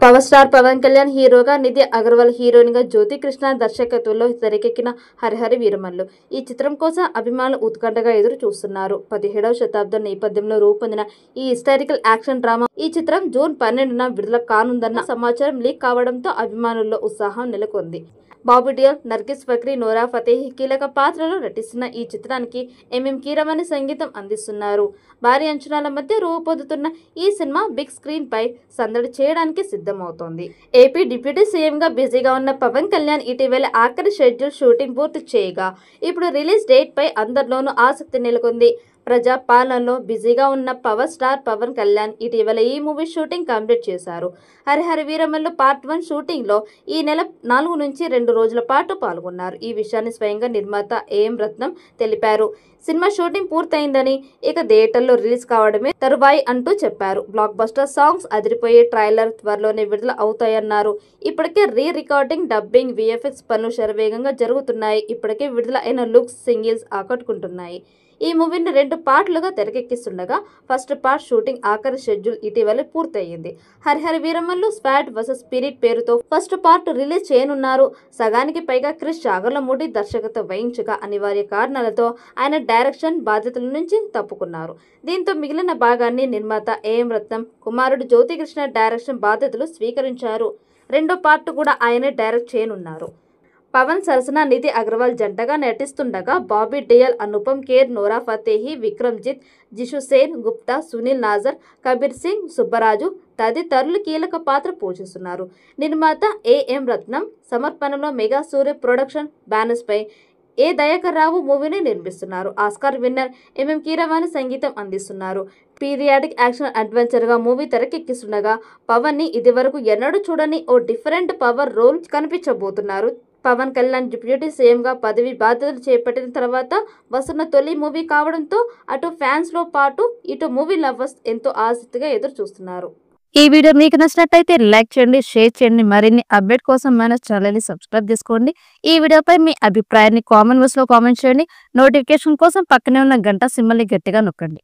Power star Pawan Kalyan హీరోగా, Nidhi Agarwal heroine గా, జ్యోతి కృష్ణ దర్శకత్వంలో తెరకెక్కిన హరిహర వీరమల్లు ఈ చిత్రం కోసం అభిమానులు ఉత్కంఠగా ఎదురు చూస్తున్నారు. 17వ శతాబ్దం నేపథ్యంలో రూపొందిన ఈ హిస్టారికల్ యాక్షన్ డ్రామా ఈ చిత్రం జూన్ 12న విడుదల కానుందన్న సమాచారం లీక్ కావడంతో అభిమానుల్లో ఉత్సాహం నెలకొంది. బాబీ డియోల్, నర్గిస్ ఫక్రీ, నోరా ఫతేహి కీలక పాత్రలో నటిస్తున్న ఈ చిత్రానికి ఎంఎం కీరవాణి సంగీతం అందిస్తున్నారు. భారీ అంచనాల మధ్య రూపొందుతున్న ఈ సినిమా బిగ్ స్క్రీన్ పై సందడి చేయడానికి సిద్ధమవుతోంది. ఏపీ డిప్యూటీ సీఎంగా బిజీగా ఉన్న పవన్ కళ్యాణ్ ఇటీవల ఆఖరి షెడ్యూల్ షూటింగ్ పూర్తి చేయగా ఇప్పుడు రిలీజ్ డేట్ పై అందరిలోనూ ఆసక్తి నెలకొంది. ప్రజా పాలనలో బిజీగా ఉన్న పవర్ స్టార్ పవన్ కళ్యాణ్ ఇటీవల ఈ మూవీ షూటింగ్ కంప్లీట్ చేశారు. హరిహర వీరమల్లు పార్ట్ 1 షూటింగ్ లో ఈ నెల 4 నుంచి 2 రోజుల పాటు పాల్గొన్నారు. ఈ విషయాన్ని స్వయంగా నిర్మాత ఏఎం రత్నం తెలిపారు. సినిమా షూటింగ్ పూర్తయిందని, ఇక థియేటర్లో రిలీజ్ కావడమే తరువాయి అంటూ చెప్పారు. బ్లాక్ బస్టర్ సాంగ్స్, అదిరిపోయే ట్రైలర్ త్వరలోనే విడుదల అవుతాయన్నారు. ఇప్పటికే రికార్డింగ్, డబ్బింగ్, విఎఫ్ఎక్స్ పనులు శరవేగంగా జరుగుతున్నాయి. ఇప్పటికే విడుదల అయిన లుక్స్, సింగిల్స్ ఆకట్టుకుంటున్నాయి. ఈ మూవీని 2 పార్ట్లుగా తెరకెక్కిస్తుండగా ఫస్ట్ పార్ట్ షూటింగ్ ఆఖరి షెడ్యూల్ ఇటీవల పూర్తయింది. Harihara Veeramallu swat versus spirit పేరుతో ఫస్ట్ పార్ట్ రిలీజ్ చేయనున్నారు. సగానికి పైగా క్రిష్ చాగర్లమూడి దర్శకత్వం వహించగా అనివార్య కారణాలతో ఆయన డైరెక్షన్ బాధ్యతల నుంచి తప్పుకున్నారు. దీంతో మిగిలిన భాగాన్ని నిర్మాత ఏఎం రత్నం కుమారుడు జ్యోతికృష్ణ డైరెక్షన్ బాధ్యతలు స్వీకరించారు. రెండో పార్ట్ కూడా ఆయనే డైరెక్ట్ చేయనున్నారు. పవన్ సరసన నిధి అగర్వాల్ జంటగా నటిస్తుండగా బాబీ డియోల్, అనుపమ్ ఖేర్, నోరా ఫతేహి, విక్రమ్జిత్, జిషు సేన్ గుప్తా, సునీల్ నాజర్, కబీర్ సింగ్, సుబ్బరాజు తదితరులు కీలక పాత్ర పోషిస్తున్నారు. నిర్మాత ఏఎం రత్నం సమర్పణలో మెగా సూర్య ప్రొడక్షన్ బ్యానర్స్ పై ఏ దయాకర్ రావు మూవీని నిర్మిస్తున్నారు. ఆస్కార్ విన్నర్ ఎంఎం కీరవాణి సంగీతం అందిస్తున్నారు. పీరియాడిక్ యాక్షన్ అడ్వెంచర్ గా మూవీ తెరకెక్కిస్తుండగా పవన్ ని ఇదివరకు ఎన్నడూ చూడని ఓ డిఫరెంట్ పవర్ రోల్ కనిపించబోతున్నారు. పవన్ కళ్యాణ్ డిప్యూటీ సీఎంగా పదవి బాధ్యతలు చేపట్టిన తర్వాత వస్తున్న తొలి మూవీ కావడంతో అటు ఫ్యాన్స్ లో పాటు ఇటు మూవీ లవర్స్ ఎంతో ఆసక్తిగా ఎదురు చూస్తున్నారు. ఈ వీడియో మీకు నచ్చినట్లయితే లైక్ చేయండి, షేర్ చేయండి. మరిన్ని అప్డేట్ కోసం మన ఛానల్ ని సబ్స్క్రైబ్ చేసుకోండి. ఈ వీడియోపై మీ అభిప్రాయాన్ని కామెంట్ బాక్స్ లో కామెంట్ చేయండి. నోటిఫికేషన్ కోసం పక్కనే ఉన్న గంట సింబల్ ని గట్టిగా నొక్కండి.